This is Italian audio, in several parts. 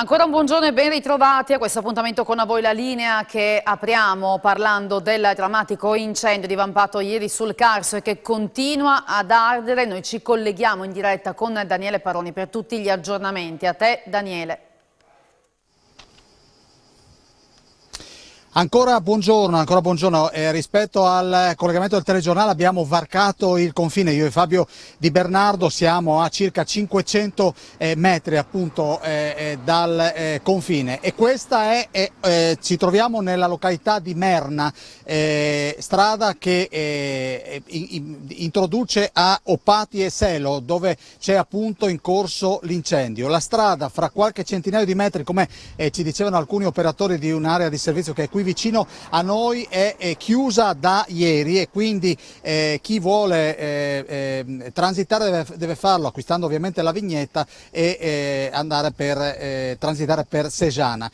Ancora un buongiorno e ben ritrovati a questo appuntamento con a voi la linea che apriamo parlando del drammatico incendio divampato ieri sul Carso e che continua ad ardere. Noi ci colleghiamo in diretta con Daniele Paroni per tutti gli aggiornamenti. A te Daniele. Ancora buongiorno. Rispetto al collegamento del telegiornale abbiamo varcato il confine, io e Fabio Di Bernardo siamo a circa 500 metri appunto dal confine e questa ci troviamo nella località di Merna, strada che introduce a Opati e Selo, dove c'è appunto in corso l'incendio. La strada fra qualche centinaio di metri, come ci dicevano alcuni operatori di un'area di servizio che è qui vicino a noi, è chiusa da ieri e quindi chi vuole transitare deve farlo acquistando ovviamente la vignetta e andare per transitare per Sejana.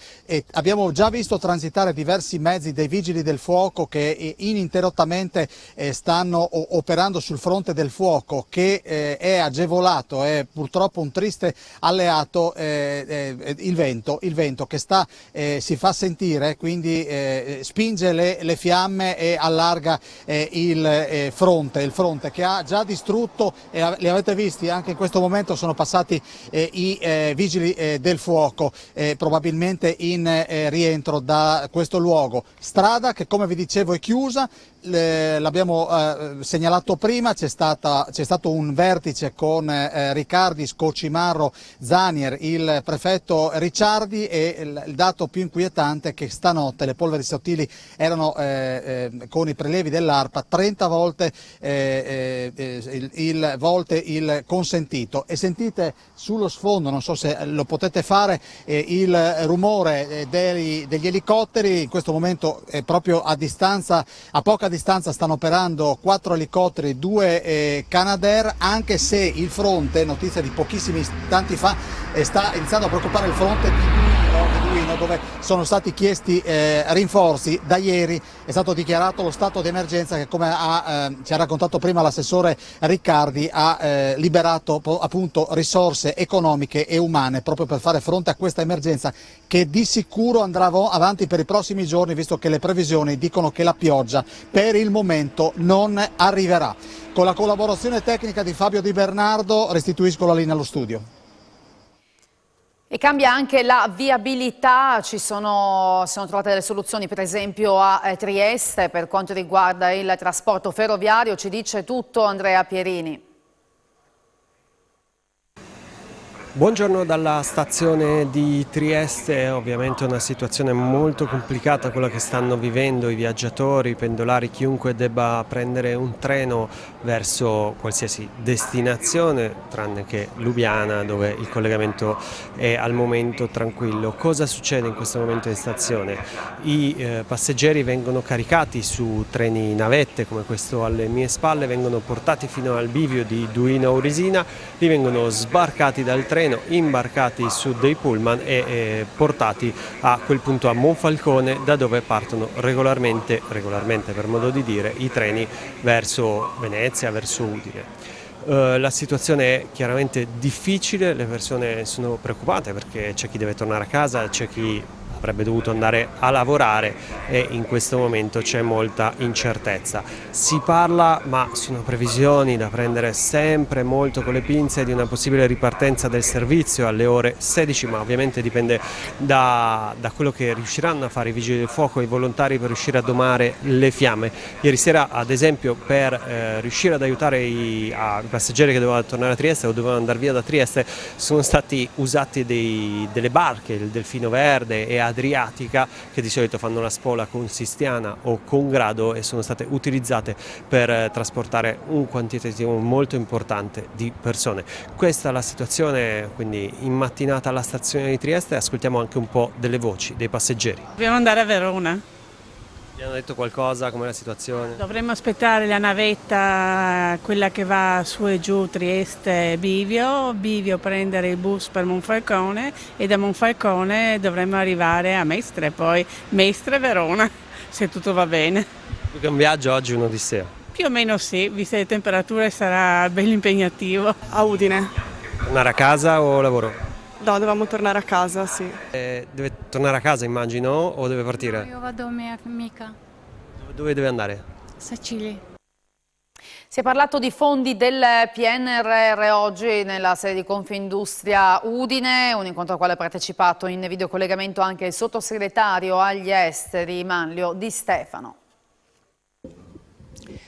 Abbiamo già visto transitare diversi mezzi dei vigili del fuoco che ininterrottamente stanno operando sul fronte del fuoco, che è agevolato, è purtroppo un triste alleato il vento che si fa sentire, quindi spinge le fiamme e allarga il fronte che ha già distrutto, li avete visti, anche in questo momento sono passati i vigili del fuoco, probabilmente in rientro da questo luogo. Strada che, come vi dicevo, è chiusa. L'abbiamo segnalato prima, c'è stato un vertice con Riccardi, Scocimarro, Zanier, il prefetto Ricciardi, e il dato più inquietante è che stanotte le polveri sottili erano con i prelievi dell'ARPA 30 volte il consentito, e sentite sullo sfondo, non so se lo potete fare, il rumore degli elicotteri. In questo momento proprio a poca distanza stanno operando 4 elicotteri, 2 Canadair, anche se il fronte, notizia di pochissimi istanti fa, sta iniziando a preoccupare il fronte di Duino, dove sono stati chiesti rinforzi. Da ieri è stato dichiarato lo stato di emergenza che, come ci ha raccontato prima l'assessore Riccardi, ha liberato appunto risorse economiche e umane proprio per fare fronte a questa emergenza, che di sicuro andrà avanti per i prossimi giorni, visto che le previsioni dicono che la pioggia per il momento non arriverà. Con la collaborazione tecnica di Fabio Di Bernardo restituisco la linea allo studio. E cambia anche la viabilità, sono trovate delle soluzioni per esempio a Trieste per quanto riguarda il trasporto ferroviario. Ci dice tutto Andrea Pierini. Buongiorno dalla stazione di Trieste. Ovviamente è una situazione molto complicata quella che stanno vivendo i viaggiatori, i pendolari, chiunque debba prendere un treno verso qualsiasi destinazione, tranne che Lubiana, dove il collegamento è al momento tranquillo. Cosa succede in questo momento in stazione? I passeggeri vengono caricati su treni navette come questo alle mie spalle, vengono portati fino al bivio di Duino Aurisina, li vengono sbarcati dal treno, imbarcati su dei pullman e portati a quel punto a Monfalcone, da dove partono regolarmente per modo di dire, i treni verso Venezia, verso Udine. La situazione è chiaramente difficile, le persone sono preoccupate perché c'è chi deve tornare a casa, c'è chi avrebbe dovuto andare a lavorare e in questo momento c'è molta incertezza. Si parla, ma sono previsioni da prendere sempre molto con le pinze, di una possibile ripartenza del servizio alle ore 16, ma ovviamente dipende da quello che riusciranno a fare i vigili del fuoco e i volontari per riuscire a domare le fiamme. Ieri sera, ad esempio, per riuscire ad aiutare i passeggeri che dovevano tornare a Trieste o dovevano andare via da Trieste, sono stati usati delle barche, il Delfino Verde e Adriatica, che di solito fanno la spola con Sistiana o con Grado, e sono state utilizzate per trasportare un quantitativo molto importante di persone. Questa è la situazione quindi in mattinata alla stazione di Trieste. Ascoltiamo anche un po' delle voci dei passeggeri. Dobbiamo andare a Verona. Vi hanno detto qualcosa? Com'è la situazione? Dovremmo aspettare la navetta, quella che va su e giù Trieste-Bivio, prendere il bus per Monfalcone, e da Monfalcone dovremmo arrivare a Mestre, poi Mestre-Verona, se tutto va bene. Più che un viaggio, oggi un'odissea. Più o meno sì, viste le temperature sarà bello impegnativo. A Udine. Tornare a casa o lavoro? No, dovevamo tornare a casa, sì. Deve tornare a casa, immagino, o deve partire? Io vado a mia amica, Dove deve andare? Sicilia. Si è parlato di fondi del PNRR oggi nella sede di Confindustria Udine, un incontro al quale ha partecipato in videocollegamento anche il sottosegretario agli esteri Manlio Di Stefano.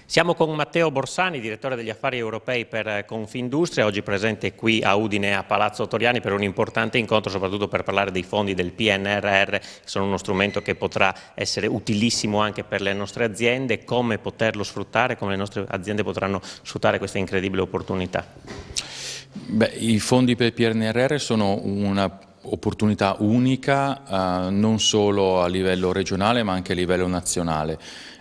Siamo con Matteo Borsani, direttore degli affari europei per Confindustria, oggi presente qui a Udine a Palazzo Toriani per un importante incontro, soprattutto per parlare dei fondi del PNRR, che sono uno strumento che potrà essere utilissimo anche per le nostre aziende. Come poterlo sfruttare, come le nostre aziende potranno sfruttare questa incredibile opportunità? Beh, i fondi per il PNRR sono un'opportunità unica, non solo a livello regionale ma anche a livello nazionale.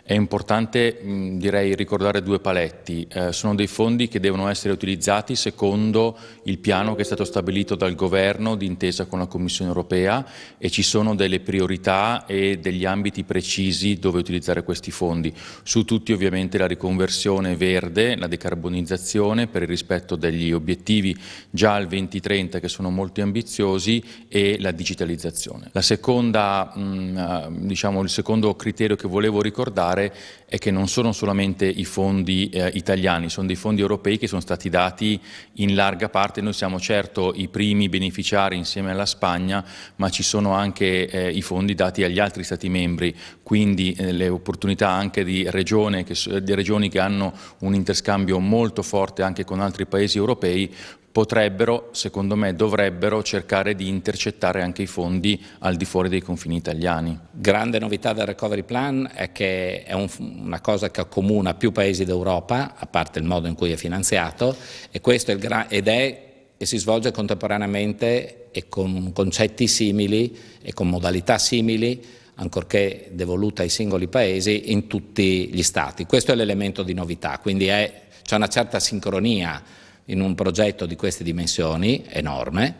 È importante, direi, ricordare due paletti. Sono dei fondi che devono essere utilizzati secondo il piano che è stato stabilito dal Governo d'intesa con la Commissione europea, e ci sono delle priorità e degli ambiti precisi dove utilizzare questi fondi. Su tutti ovviamente la riconversione verde, la decarbonizzazione per il rispetto degli obiettivi già al 2030 che sono molto ambiziosi, e la digitalizzazione. La seconda, il secondo criterio che volevo ricordare è che non sono solamente i fondi italiani, sono dei fondi europei che sono stati dati in larga parte. Noi siamo certo i primi beneficiari insieme alla Spagna, ma ci sono anche i fondi dati agli altri Stati membri, quindi le opportunità anche di regioni che hanno un interscambio molto forte anche con altri paesi europei potrebbero, secondo me dovrebbero, cercare di intercettare anche i fondi al di fuori dei confini italiani. Grande novità del Recovery Plan è che è una cosa che accomuna più paesi d'Europa, a parte il modo in cui è finanziato, e questo e si svolge contemporaneamente e con concetti simili e con modalità simili, ancorché devoluta ai singoli paesi, in tutti gli Stati. Questo è l'elemento di novità, quindi c'è una certa sincronia in un progetto di queste dimensioni enorme,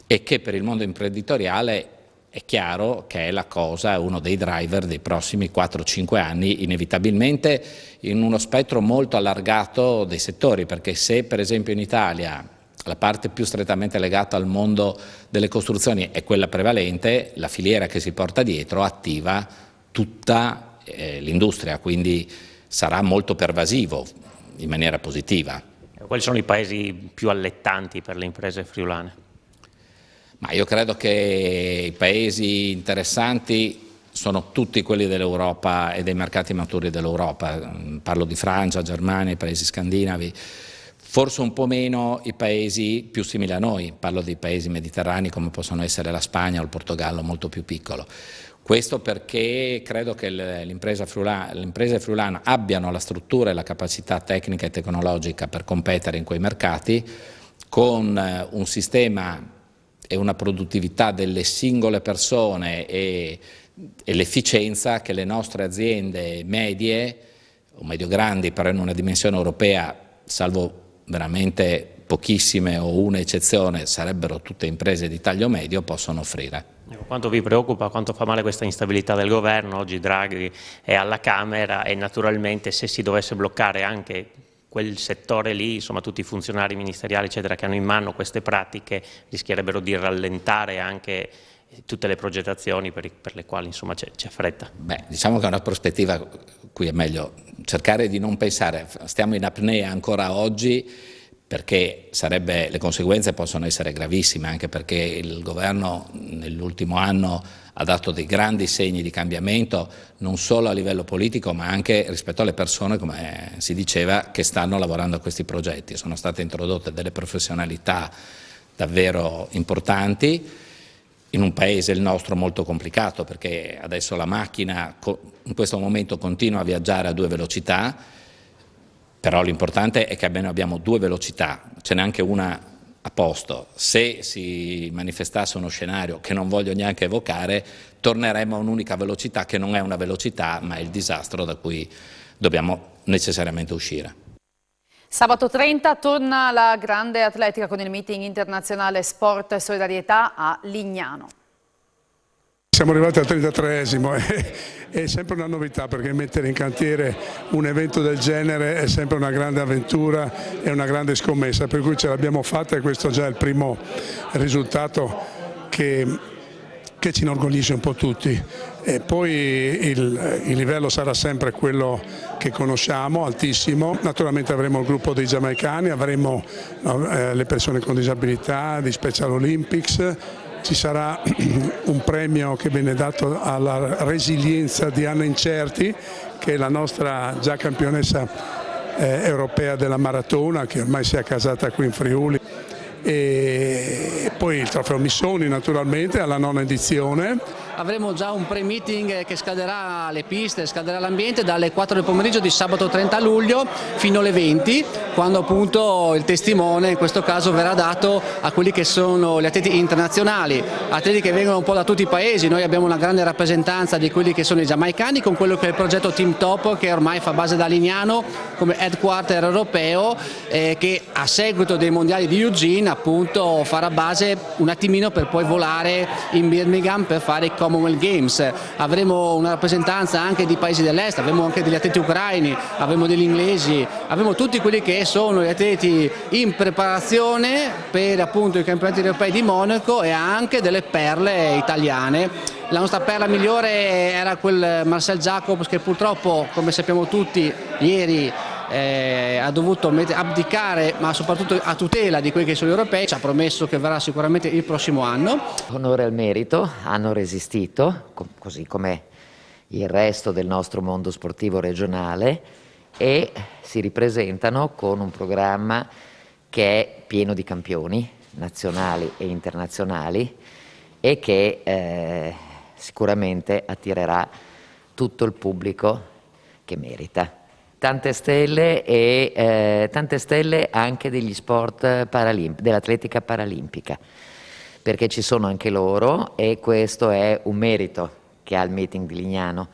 e che per il mondo imprenditoriale è chiaro che è uno dei driver dei prossimi 4-5 anni, inevitabilmente in uno spettro molto allargato dei settori, perché se per esempio in Italia la parte più strettamente legata al mondo delle costruzioni è quella prevalente, la filiera che si porta dietro attiva tutta l'industria, quindi sarà molto pervasivo in maniera positiva. Quali sono i paesi più allettanti per le imprese friulane? Ma io credo che i paesi interessanti sono tutti quelli dell'Europa e dei mercati maturi dell'Europa. Parlo di Francia, Germania, i paesi scandinavi. Forse un po' meno i paesi più simili a noi, parlo dei paesi mediterranei come possono essere la Spagna o il Portogallo, molto più piccolo. Questo perché credo che le imprese friulane abbiano la struttura e la capacità tecnica e tecnologica per competere in quei mercati, con un sistema e una produttività delle singole persone e l'efficienza che le nostre aziende medie o medio-grandi, però in una dimensione europea, salvo veramente pochissime o un'eccezione, sarebbero tutte imprese di taglio medio, possono offrire. Quanto vi preoccupa, quanto fa male questa instabilità del governo? Oggi Draghi è alla Camera e naturalmente se si dovesse bloccare anche quel settore lì, insomma tutti i funzionari ministeriali eccetera che hanno in mano queste pratiche rischierebbero di rallentare anche tutte le progettazioni per le quali insomma c'è fretta. Beh, diciamo che è una prospettiva cui è meglio cercare di non pensare, stiamo in apnea ancora oggi, perché le conseguenze possono essere gravissime, anche perché il governo nell'ultimo anno ha dato dei grandi segni di cambiamento, non solo a livello politico ma anche rispetto alle persone, come si diceva, che stanno lavorando a questi progetti. Sono state introdotte delle professionalità davvero importanti in un paese, il nostro, molto complicato, perché adesso la macchina in questo momento continua a viaggiare a 2 velocità, però l'importante è che almeno abbiamo 2 velocità, ce n'è anche una a posto. Se si manifestasse uno scenario che non voglio neanche evocare, torneremo a un'unica velocità che non è una velocità ma è il disastro da cui dobbiamo necessariamente uscire. Sabato 30 torna la grande atletica con il meeting internazionale Sport e Solidarietà a Lignano. Siamo arrivati al 33esimo, è sempre una novità, perché mettere in cantiere un evento del genere è sempre una grande avventura e una grande scommessa, per cui ce l'abbiamo fatta e questo già è il primo risultato che ci inorgoglisce un po' tutti. E poi il livello sarà sempre quello che conosciamo, altissimo. Naturalmente avremo il gruppo dei giamaicani, avremo le persone con disabilità, di Special Olympics. Ci sarà un premio che viene dato alla resilienza di Anna Incerti, che è la nostra già campionessa europea della maratona, che ormai si è accasata qui in Friuli. E poi il trofeo Missoni, naturalmente, alla 9ª edizione. Avremo già un pre-meeting che scaderà le piste, scaderà l'ambiente dalle 4 del pomeriggio di sabato 30 luglio fino alle 20, quando appunto il testimone in questo caso verrà dato a quelli che sono gli atleti internazionali, atleti che vengono un po' da tutti i paesi. Noi abbiamo una grande rappresentanza di quelli che sono i giamaicani, con quello che è il progetto Team Top, che ormai fa base da Lignano come headquarter europeo, che a seguito dei mondiali di Eugene appunto farà base un attimino per poi volare in Birmingham per fare i Commonwealth Games. Avremo una rappresentanza anche di paesi dell'est, avremo anche degli atleti ucraini, avremo degli inglesi, avremo tutti quelli che sono gli atleti in preparazione per appunto i campionati europei di Monaco, e anche delle perle italiane. La nostra perla migliore era quel Marcel Jacobs, che purtroppo, come sappiamo tutti, ieri ha dovuto abdicare, ma soprattutto a tutela di quelli che sono gli europei. Ci ha promesso che verrà sicuramente il prossimo anno. Onore al merito, hanno resistito, così come il resto del nostro mondo sportivo regionale, e si ripresentano con un programma che è pieno di campioni nazionali e internazionali e che sicuramente attirerà tutto il pubblico che merita. Tante stelle, e tante stelle anche degli sport dell'atletica paralimpica, perché ci sono anche loro, e questo è un merito che ha il meeting di Lignano,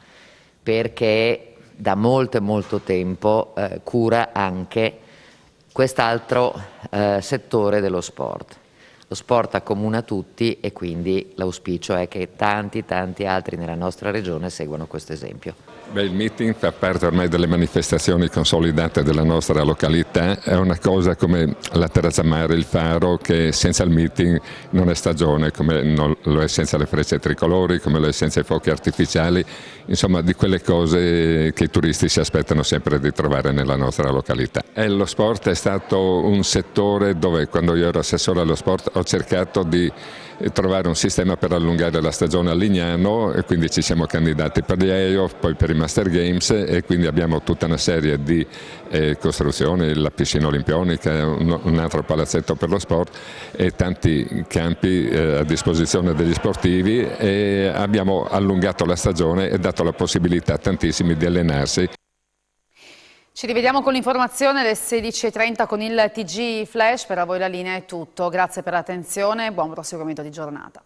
perché da molto tempo cura anche quest'altro settore dello sport. Lo sport accomuna tutti, e quindi l'auspicio è che tanti altri nella nostra regione seguano questo esempio. Beh, il meeting fa parte ormai delle manifestazioni consolidate della nostra località, è una cosa come la terrazza mare, il faro, che senza il meeting non è stagione, come non lo è senza le frecce tricolori, come lo è senza i fuochi artificiali, insomma di quelle cose che i turisti si aspettano sempre di trovare nella nostra località. Lo sport è stato un settore dove, quando io ero assessore allo sport, ho cercato di trovare un sistema per allungare la stagione a Lignano, e quindi ci siamo candidati per gli EIOF, poi per i Master Games, e quindi abbiamo tutta una serie di costruzioni, la piscina olimpionica, un altro palazzetto per lo sport e tanti campi a disposizione degli sportivi, e abbiamo allungato la stagione e dato la possibilità a tantissimi di allenarsi. Ci rivediamo con l'informazione alle 16:30 con il TG Flash. Per voi la linea è tutto. Grazie per l'attenzione e buon proseguimento di giornata.